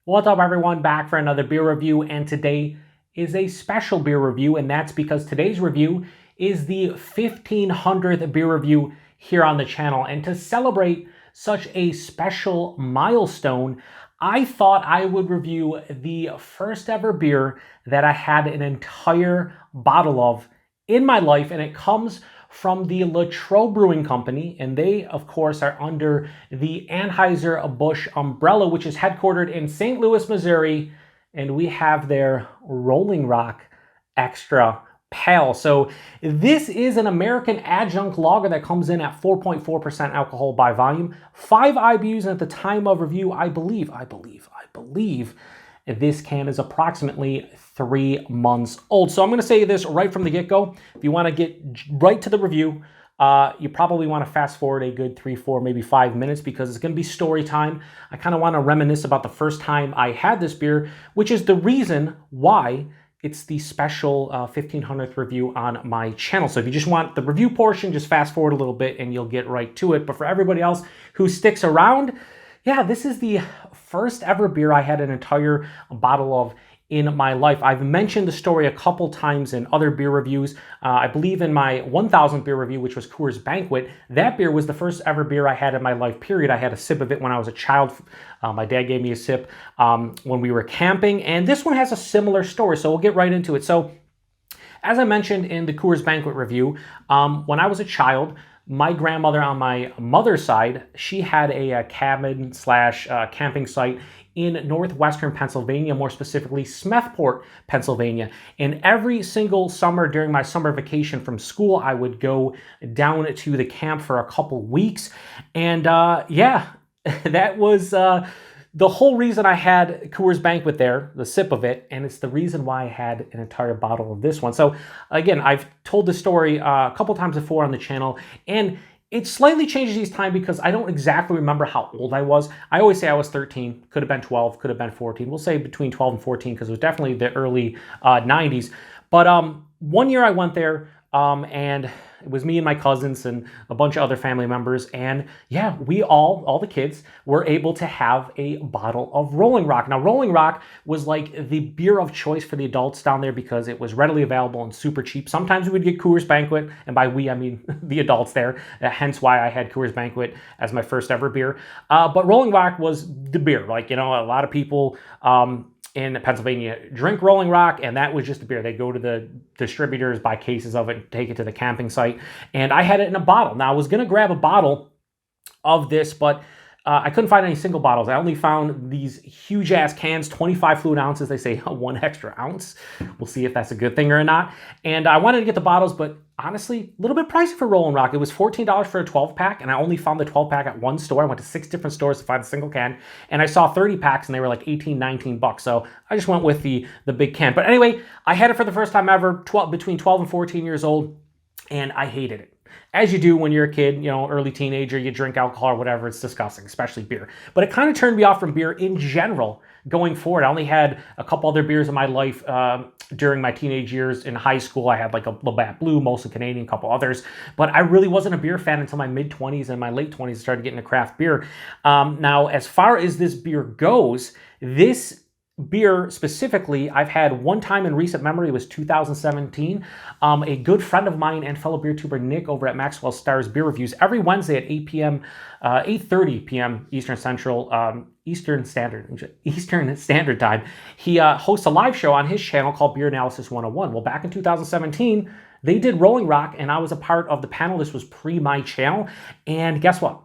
What's up, everyone? Back for another beer review, and today is a special beer review, and that's because today's review is the 1500th beer review here on the channel. And to celebrate such a special milestone, I thought I would review the first ever beer that I had an entire bottle of in my life, and it comes from the Latrobe Brewing Company, and they, of course, are under the Anheuser-Busch umbrella, which is headquartered in St. Louis, Missouri, and we have their Rolling Rock Extra Pale. So this is an American Adjunct Lager that comes in at 4.4% alcohol by volume, 5 IBUs, and at the time of review, I believe this can is approximately 3 months old. So I'm going to say this right from the get-go. If you want to get right to the review, you probably want to fast forward a good 3, 4, maybe 5 minutes because it's going to be story time. I kind of want to reminisce about the first time I had this beer, which is the reason why it's the special 1500th review on my channel. So if you just want the review portion, just fast forward a little bit and you'll get right to it. But for everybody else who sticks around, yeah, this is the first ever beer I had an entire bottle of in my life. I've mentioned the story a couple times in other beer reviews. I believe in my 1000th beer review, which was Coors Banquet, that beer was the first ever beer I had in my life, period. I had a sip of it when I was a child. My dad gave me a sip when we were camping, and this one has a similar story, so we'll get right into it. So, as I mentioned in the Coors Banquet review, when I was a child, my grandmother on my mother's side, she had a cabin slash camping site in northwestern Pennsylvania, more specifically Smethport, Pennsylvania. And every single summer during my summer vacation from school, I would go down to the camp for a couple weeks. And yeah, that was the whole reason I had Coors Banquet there, the sip of it, and it's the reason why I had an entire bottle of this one. So again, I've told this story a couple times before on the channel, and it slightly changes each time because I don't exactly remember how old I was. I always say I was 13, could have been 12, could have been 14. We'll say between 12 and 14 because it was definitely the early 90s. But one year I went there and it was me and my cousins and a bunch of other family members. And yeah, we all the kids, were able to have a bottle of Rolling Rock. Now, Rolling Rock was like the beer of choice for the adults down there because it was readily available and super cheap. Sometimes we would get Coors Banquet, and by we, I mean the adults there. Hence why I had Coors Banquet as my first ever beer. But Rolling Rock was the beer. Like, you know, a lot of people in Pennsylvania drink Rolling Rock, and that was just a beer. They go to the distributors, buy cases of it, take it to the camping site, and I had it in a bottle. Now, I was going to grab a bottle of this, but I couldn't find any single bottles. I only found these huge-ass cans, 25 fluid ounces. They say 1 extra ounce. We'll see if that's a good thing or not. And I wanted to get the bottles, but honestly, a little bit pricey for Rolling Rock. It was $14 for a 12-pack, and I only found the 12-pack at one store. I went to 6 different stores to find a single can, and I saw 30 packs, and they were like 18, 19 bucks. So I just went with the big can. But anyway, I had it for the first time ever, between 12 and 14 years old, and I hated it. As you do when you're a kid, you know, early teenager, you drink alcohol or whatever, it's disgusting, especially beer. But it kind of turned me off from beer in general going forward. I only had a couple other beers in my life during my teenage years. In high school, I had like a Labatt Blue, mostly Canadian, a couple others. But I really wasn't a beer fan until my mid-20s and my late 20s, started getting into craft beer. Now, as far as this beer goes, this beer specifically, I've had one time in recent memory. It was 2017. A good friend of mine and fellow beer tuber Nick over at Maxwell Stars Beer Reviews, every Wednesday at 8 p.m., 8:30 p.m. Eastern Standard Time, he hosts a live show on his channel called Beer Analysis 101. Well, back in 2017, they did Rolling Rock, and I was a part of the panel. This was pre my channel, and guess what?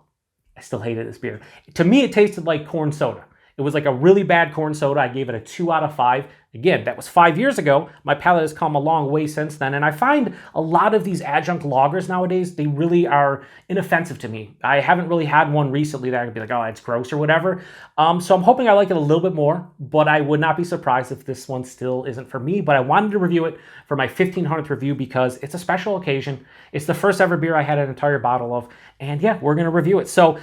I still hated this beer. To me, it tasted like corn soda. It was like a really bad corn soda. I gave it a 2 out of 5. Again, that was 5 years ago. My palate has come a long way since then. And I find a lot of these adjunct lagers nowadays, they really are inoffensive to me. I haven't really had one recently that I could be like, oh, it's gross or whatever. So I'm hoping I like it a little bit more, but I would not be surprised if this one still isn't for me. But I wanted to review it for my 1500th review because it's a special occasion. It's the first ever beer I had an entire bottle of. And yeah, we're going to review it. So,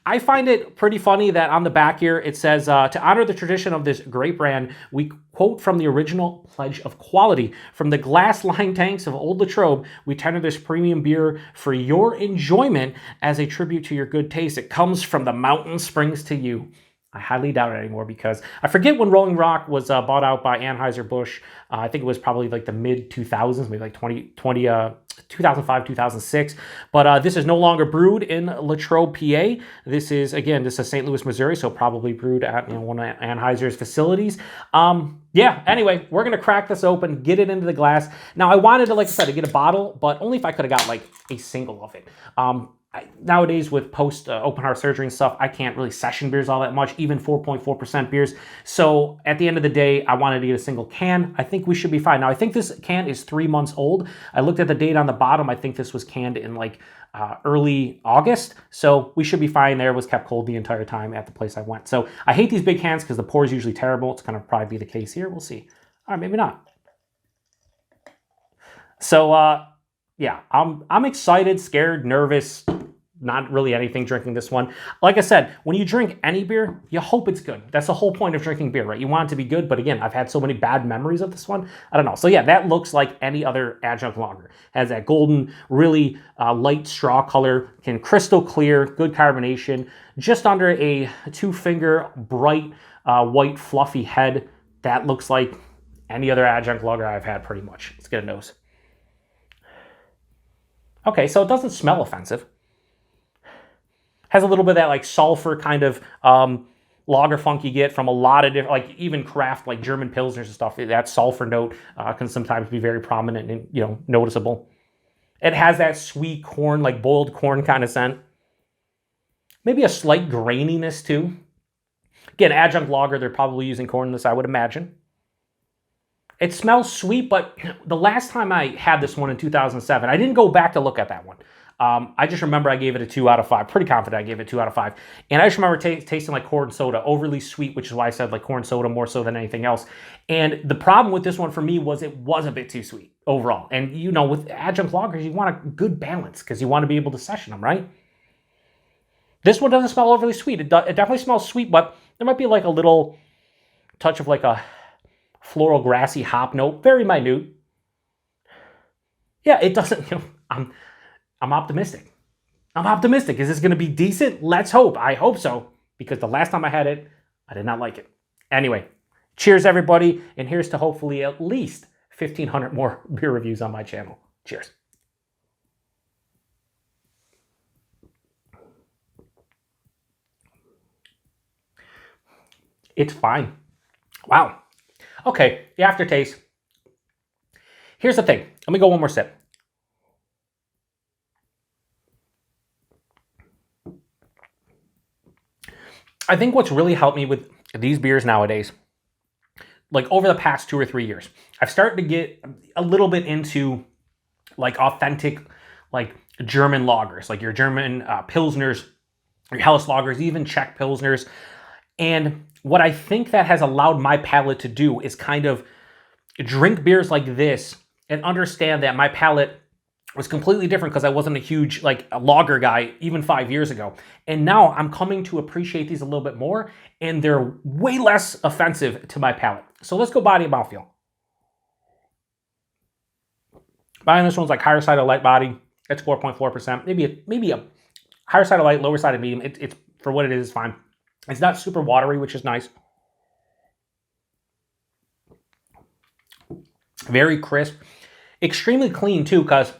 I find it pretty funny that on the back here, it says, to honor the tradition of this great brand, we quote from the original pledge of quality. From the glass-lined tanks of Old Latrobe, we tender this premium beer for your enjoyment as a tribute to your good taste. It comes from the mountain springs to you. I highly doubt it anymore because I forget when Rolling Rock was bought out by Anheuser-Busch. I think it was probably like the mid 2000s, maybe like 2005, 2006. But this is no longer brewed in Latrobe, PA. This is St. Louis, Missouri, so probably brewed at one of Anheuser's facilities. Yeah, anyway, we're going to crack this open, get it into the glass. Now, I wanted to, like I said, to get a bottle, but only if I could have got like a single of it. Nowadays with post open heart surgery and stuff, I can't really session beers all that much, even 4.4% beers. So at the end of the day, I wanted to get a single can. I think we should be fine. Now, I think this can is 3 months old. I looked at the date on the bottom. I think this was canned in like early August. So we should be fine there. It was kept cold the entire time at the place I went. So I hate these big cans because the pour is usually terrible. It's going to probably be the case here. We'll see. All right, maybe not. So, yeah, I'm excited, scared, nervous, not really anything drinking this one. Like I said, when you drink any beer, you hope it's good. That's the whole point of drinking beer, right? You want it to be good, but again, I've had so many bad memories of this one. I don't know. So yeah, that looks like any other adjunct lager. Has that golden, really light straw color, crystal clear, good carbonation, just under a 2-finger bright white fluffy head. That looks like any other adjunct lager I've had pretty much. Let's get a nose. Okay, so it doesn't smell offensive. Has a little bit of that like sulfur kind of lager funk you get from a lot of different, like even craft, like German Pilsners and stuff. That sulfur note can sometimes be very prominent and, noticeable. It has that sweet corn, like boiled corn kind of scent. Maybe a slight graininess too. Again, adjunct lager, they're probably using corn in this, I would imagine. It smells sweet, but the last time I had this one in 2007, I didn't go back to look at that one. I just remember I gave it a 2 out of 5. Pretty confident I gave it 2 out of 5. And I just remember tasting like corn soda, overly sweet, which is why I said like corn soda more so than anything else. And the problem with this one for me was it was a bit too sweet overall. And, with adjunct lagers, you want a good balance because you want to be able to session them, right? This one doesn't smell overly sweet. It definitely smells sweet, but there might be like a little touch of like a floral grassy hop note, very minute. Yeah, it doesn't, I'm optimistic. I'm optimistic. Is this going to be decent? Let's hope. I hope so, because the last time I had it, I did not like it. Anyway, cheers everybody, and here's to hopefully at least 1,500 more beer reviews on my channel. Cheers. It's fine. Wow. Okay, the aftertaste. Here's the thing. Let me go one more sip. I think what's really helped me with these beers nowadays, like over the past 2 or 3 years, I've started to get a little bit into like authentic, like German lagers, like your German Pilsners, your Helles lagers, even Czech Pilsners. And what I think that has allowed my palate to do is kind of drink beers like this and understand that my palate was completely different because I wasn't a huge like a lager guy even 5 years ago. And now I'm coming to appreciate these a little bit more, and they're way less offensive to my palate. So let's go body and mouthfeel. Buying this one's like higher side of light body. It's 4.4%. Maybe a higher side of light, lower side of medium. It's for what it is, it's fine. It's not super watery, which is nice. Very crisp. Extremely clean too, because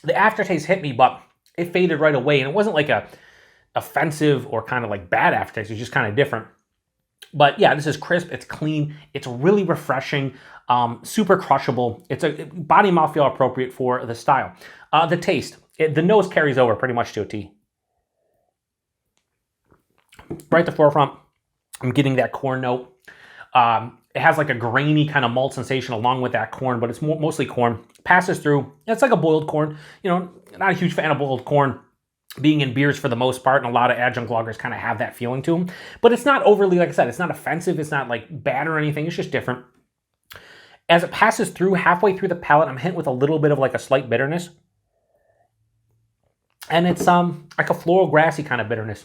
the aftertaste hit me, but it faded right away. And it wasn't like a offensive or kind of like bad aftertaste. It's just kind of different. But yeah, this is crisp. It's clean. It's really refreshing. Super crushable. It's a body mouthfeel appropriate for the style. The taste. The nose carries over pretty much to a T. Right at the forefront, I'm getting that corn note. It has like a grainy kind of malt sensation along with that corn, but it's mostly corn. Passes through. It's like a boiled corn. Not a huge fan of boiled corn being in beers for the most part, and a lot of adjunct lagers kind of have that feeling to them. But it's not overly, like I said, it's not offensive. It's not like bad or anything. It's just different. As it passes through, halfway through the palate, I'm hit with a little bit of like a slight bitterness. And it's like a floral grassy kind of bitterness.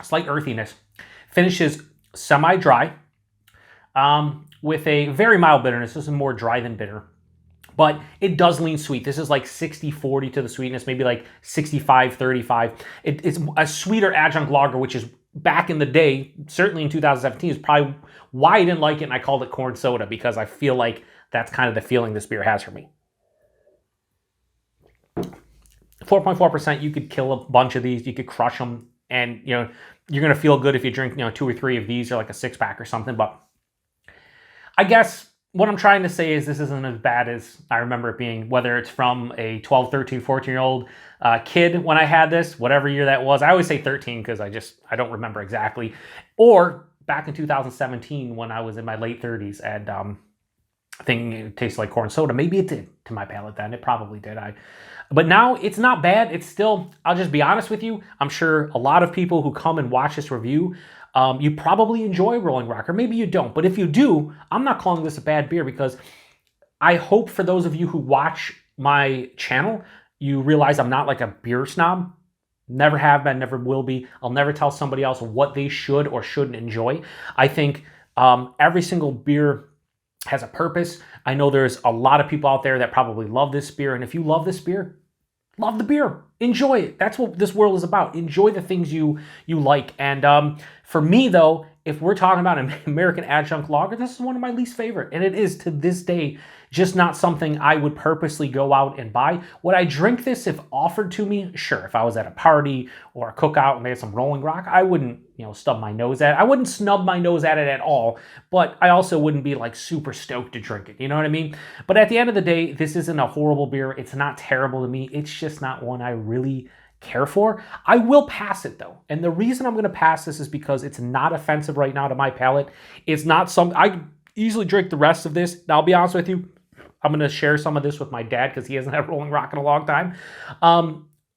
Slight earthiness. Finishes semi-dry with a very mild bitterness. This is more dry than bitter. But it does lean sweet. This is like 60-40 to the sweetness, maybe like 65-35. It's a sweeter adjunct lager, which is back in the day, certainly in 2017, is probably why I didn't like it, and I called it corn soda, because I feel like that's kind of the feeling this beer has for me. 4.4%, you could kill a bunch of these, you could crush them, and you're going to feel good if you drink 2 or 3 of these, or like a 6-pack or something. But I guess what I'm trying to say is this isn't as bad as I remember it being, whether it's from a 12, 13, 14-year-old kid when I had this, whatever year that was. I always say 13 because I don't remember exactly. Or back in 2017 when I was in my late 30s and thinking it tasted like corn soda. Maybe it did to my palate then. It probably did. But now it's not bad. It's still, I'll just be honest with you, I'm sure a lot of people who come and watch this review, you probably enjoy Rolling Rock, or maybe you don't. But if you do, I'm not calling this a bad beer, because I hope for those of you who watch my channel, you realize I'm not like a beer snob. Never have been, never will be. I'll never tell somebody else what they should or shouldn't enjoy. I think every single beer has a purpose. I know there's a lot of people out there that probably love this beer, and if you love this beer, love the beer. Enjoy it. That's what this world is about. Enjoy the things you like. And for me, though, if we're talking about an American Adjunct Lager, this is one of my least favorite. And it is, to this day, just not something I would purposely go out and buy. Would I drink this if offered to me? Sure. If I was at a party or a cookout and they had some Rolling Rock, I wouldn't, stub my nose at it. I wouldn't snub my nose at it at all, but I also wouldn't be like super stoked to drink it. You know what I mean? But at the end of the day, this isn't a horrible beer. It's not terrible to me. It's just not one I really care for. I will pass it though. And the reason I'm going to pass this is because it's not offensive right now to my palate. It's not something I easily drink the rest of this. Now, I'll be honest with you, I'm going to share some of this with my dad because he hasn't had Rolling Rock in a long time.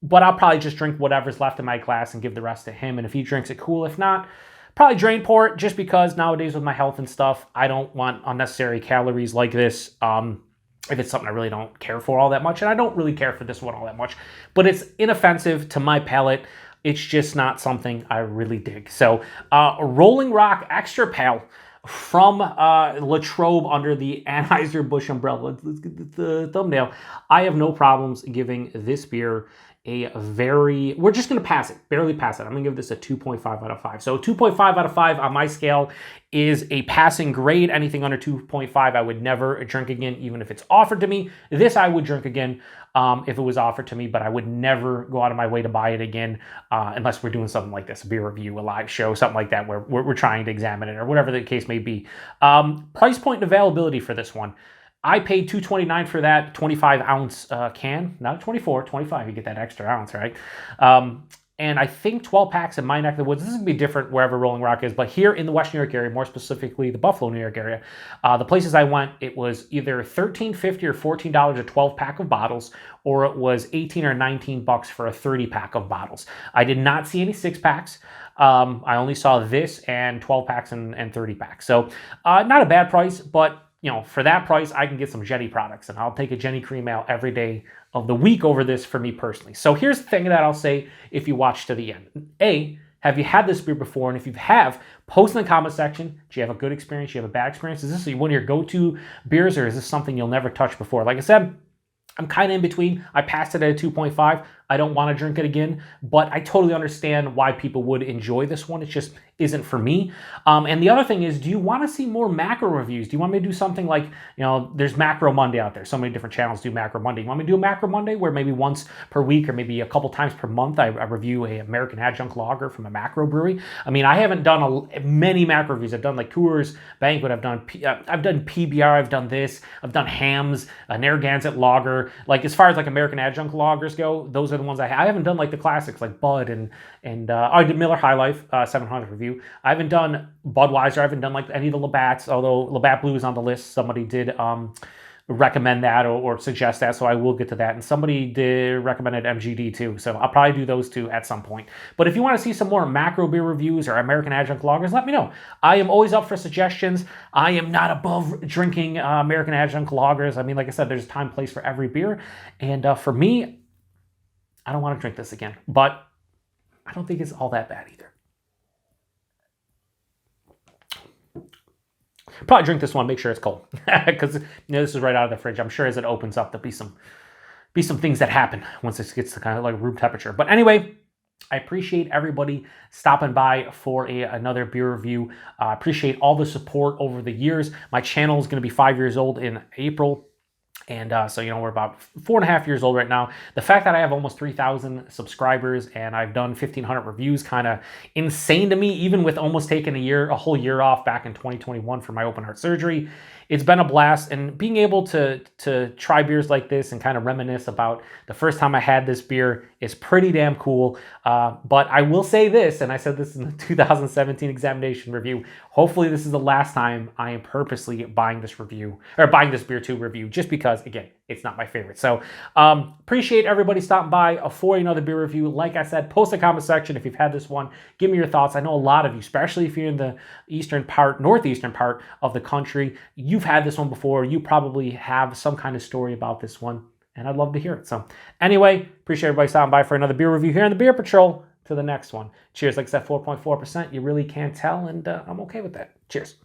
But I'll probably just drink whatever's left in my glass and give the rest to him. And if he drinks it, cool. If not, probably drain pour it, just because nowadays with my health and stuff, I don't want unnecessary calories like this. If it's something I really don't care for all that much, and I don't really care for this one all that much, but it's inoffensive to my palate. It's just not something I really dig. So Rolling Rock Extra Pale from Latrobe under the Anheuser-Busch umbrella. Let's get the thumbnail. I have no problems giving this beer we're just going to pass it, barely pass it. I'm going to give this a 2.5 out of 5. So 2.5 out of 5 on my scale is a passing grade. Anything under 2.5, I would never drink again, even if it's offered to me. This I would drink again if it was offered to me, but I would never go out of my way to buy it again unless we're doing something like this, a beer review, a live show, something like that, where we're trying to examine it or whatever the case may be. Price point and availability for this one. I paid $2.29 for that 25-ounce can, not 24, 25. You get that extra ounce, right? And I think 12 packs in my neck of the woods. This is going to be different wherever Rolling Rock is, but here in the West New York area, more specifically the Buffalo, New York area, the places I went, it was either $13.50 or $14 a 12-pack of bottles, or it was $18 or $19 for a 30-pack of bottles. I did not see any 6-packs. I only saw this and 12 packs and 30 packs. So not a bad price, but for that price, I can get some Jenny products, and I'll take a Jenny Cream Ale every day of the week over this for me personally. So here's the thing that I'll say if you watch to the end. A, have you had this beer before? And if you have, post in the comment section. Do you have a good experience? Do you have a bad experience? Is this one of your go-to beers, or is this something you'll never touch before? Like I said, I'm kind of in between. I passed it at a 2.5. I don't want to drink it again, but I totally understand why people would enjoy this one. It just isn't for me. And the other thing is, do you want to see more macro reviews? Do you want me to do something like, there's Macro Monday out there. So many different channels do Macro Monday. You want me to do a Macro Monday where maybe once per week or maybe a couple times per month I review a American Adjunct Lager from a macro brewery? I mean, I haven't done many macro reviews. I've done like Coors Banquet. I've done PBR. I've done this. I've done Hams, Narragansett Lager. Like as far as like American Adjunct Lagers go, those are the ones I haven't done, like the classics like Bud and I did Miller High Life 700 review. I haven't done Budweiser. I haven't done like any of the Labatts, although Labatt Blue is on the list. Somebody did recommend that or suggest that, so I will get to that. And somebody did recommend MGD too, so I'll probably do those two at some point. But if you want to see some more macro beer reviews or American Adjunct Lagers, let me know. I am always up for suggestions. I am not above drinking American Adjunct Lagers. I mean, like I said, there's a time and place for every beer. And for me, I don't want to drink this again, but I don't think it's all that bad either. Probably drink this one, make sure it's cold, because this is right out of the fridge. I'm sure as it opens up, there'll be some things that happen once this gets to kind of like room temperature. But anyway, I appreciate everybody stopping by for another beer review. I appreciate all the support over the years. My channel is going to be 5 years old in April. And so, you know, we're about 4.5 years old right now. The fact that I have almost 3,000 subscribers and I've done 1,500 reviews, kind of insane to me, even with almost taking a whole year off back in 2021 for my open heart surgery. It's been a blast, and being able to try beers like this and kind of reminisce about the first time I had this beer is pretty damn cool. But I will say this, and I said this in the 2017 examination review, hopefully this is the last time I am purposely buying this beer to review, just because, again, it's not my favorite. So appreciate everybody stopping by for another beer review. Like I said, post a comment section if you've had this one. Give me your thoughts. I know a lot of you, especially if you're in the northeastern part of the country, you've had this one before. You probably have some kind of story about this one, and I'd love to hear it. So anyway, appreciate everybody stopping by for another beer review here on the Beer Patrol. To the next one. Cheers. Like I said, 4.4%. You really can't tell, and I'm okay with that. Cheers.